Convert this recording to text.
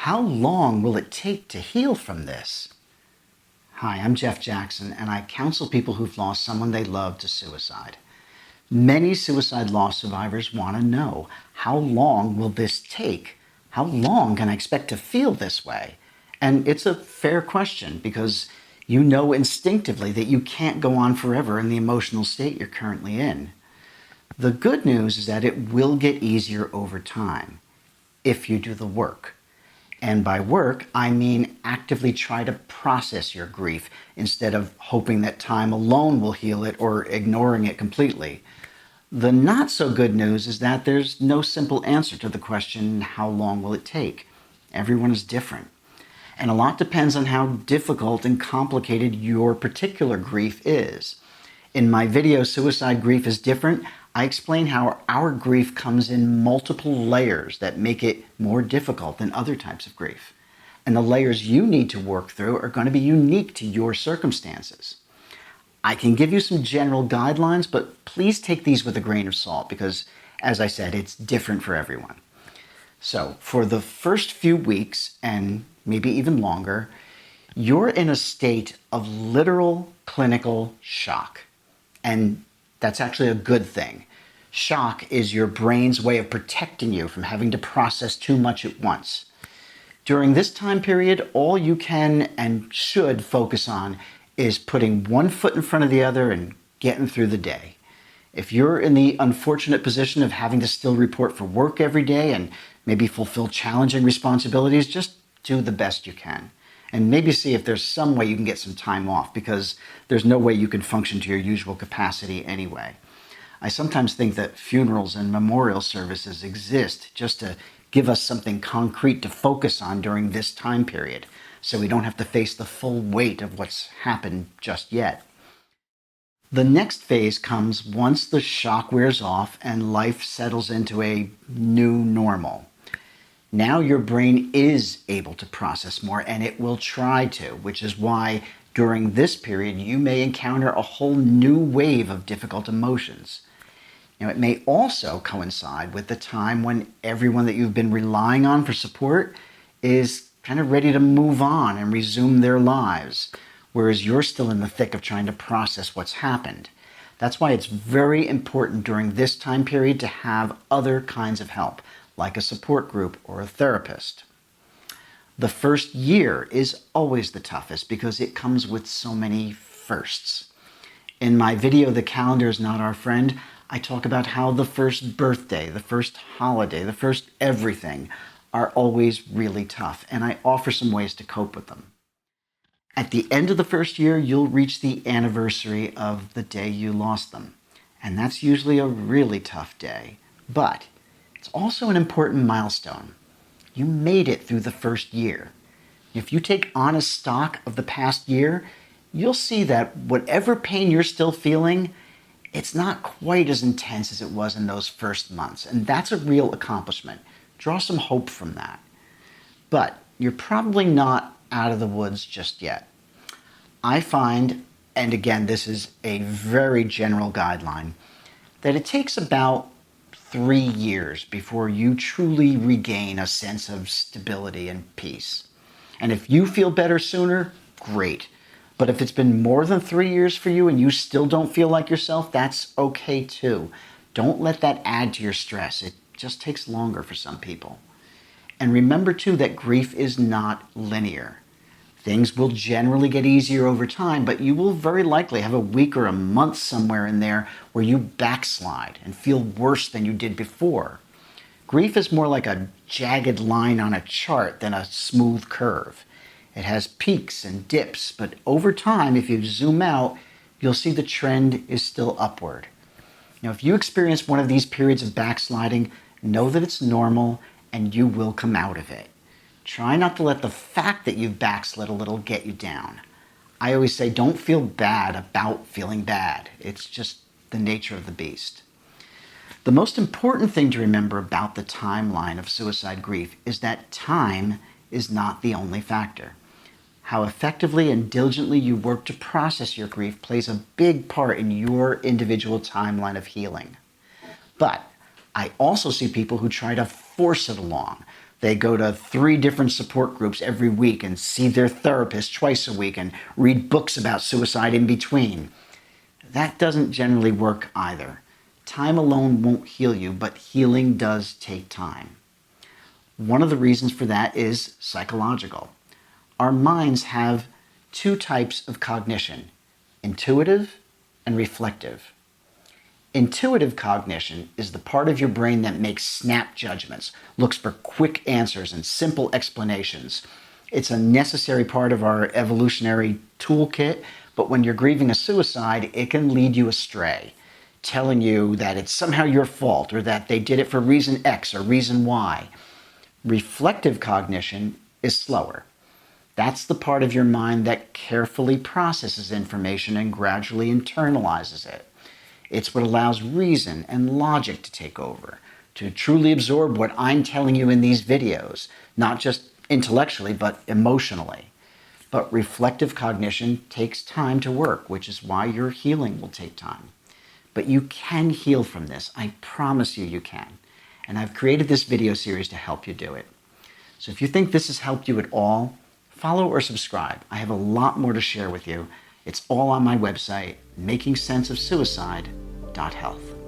how long will it take to heal from this? Hi, I'm Jeff Jackson, and I counsel people who've lost someone they love to suicide. Many suicide loss survivors want to know, how long will this take? How long can I expect to feel this way? And it's a fair question because you know instinctively that you can't go on forever in the emotional state you're currently in. The good news is that it will get easier over time if you do the work. And by work, I mean actively try to process your grief instead of hoping that time alone will heal it or ignoring it completely. The not so good news is that there's no simple answer to the question, how long will it take? Everyone is different. And a lot depends on how difficult and complicated your particular grief is. In my video, Suicide Grief is Different, I explain how our grief comes in multiple layers that make it more difficult than other types of grief. And the layers you need to work through are going to be unique to your circumstances. I can give you some general guidelines, but please take these with a grain of salt because, as I said, it's different for everyone. So, for the first few weeks, and maybe even longer, you're in a state of literal clinical shock. And that's actually a good thing. Shock is your brain's way of protecting you from having to process too much at once. During this time period, all you can and should focus on is putting one foot in front of the other and getting through the day. If you're in the unfortunate position of having to still report for work every day and maybe fulfill challenging responsibilities, just do the best you can. And maybe see if there's some way you can get some time off because there's no way you can function to your usual capacity anyway. I sometimes think that funerals and memorial services exist just to give us something concrete to focus on during this time period so we don't have to face the full weight of what's happened just yet. The next phase comes once the shock wears off and life settles into a new normal. Now your brain is able to process more, and it will try to, which is why during this period you may encounter a whole new wave of difficult emotions. Now, it may also coincide with the time when everyone that you've been relying on for support is kind of ready to move on and resume their lives, whereas you're still in the thick of trying to process what's happened. That's why it's very important during this time period to have other kinds of help, like a support group or a therapist. The first year is always the toughest because it comes with so many firsts. In my video, The Calendar is Not Our Friend, I talk about how the first birthday, the first holiday, the first everything are always really tough, and I offer some ways to cope with them. At the end of the first year, you'll reach the anniversary of the day you lost them, and that's usually a really tough day, but it's also an important milestone. You made it through the first year. If you take honest stock of the past year, you'll see that whatever pain you're still feeling, it's not quite as intense as it was in those first months, and that's a real accomplishment. Draw some hope from that. But you're probably not out of the woods just yet. I find, and again, this is a very general guideline, that it takes about 3 years before you truly regain a sense of stability and peace. And if you feel better sooner, great. But if it's been more than 3 years for you and you still don't feel like yourself, that's okay too. Don't let that add to your stress. It just takes longer for some people. And remember too that grief is not linear. Things will generally get easier over time, but you will very likely have a week or a month somewhere in there where you backslide and feel worse than you did before. Grief is more like a jagged line on a chart than a smooth curve. It has peaks and dips, but over time, if you zoom out, you'll see the trend is still upward. Now, if you experience one of these periods of backsliding, know that it's normal and you will come out of it. Try not to let the fact that you've backslid a little get you down. I always say don't feel bad about feeling bad. It's just the nature of the beast. The most important thing to remember about the timeline of suicide grief is that time is not the only factor. How effectively and diligently you work to process your grief plays a big part in your individual timeline of healing. But I also see people who try to force it along, They go to 3 different support groups every week and see their therapist twice a week and read books about suicide in between. That doesn't generally work either. Time alone won't heal you, but healing does take time. One of the reasons for that is psychological. Our minds have 2 types of cognition: intuitive and reflective. Intuitive cognition is the part of your brain that makes snap judgments, looks for quick answers and simple explanations. It's a necessary part of our evolutionary toolkit, but when you're grieving a suicide, it can lead you astray, telling you that it's somehow your fault or that they did it for reason X or reason Y. Reflective cognition is slower. That's the part of your mind that carefully processes information and gradually internalizes it. It's what allows reason and logic to take over, to truly absorb what I'm telling you in these videos, not just intellectually, but emotionally. But reflective cognition takes time to work, which is why your healing will take time. But you can heal from this. I promise you can. And I've created this video series to help you do it. So if you think this has helped you at all, follow or subscribe. I have a lot more to share with you. It's all on my website, makingsenseofsuicide.health.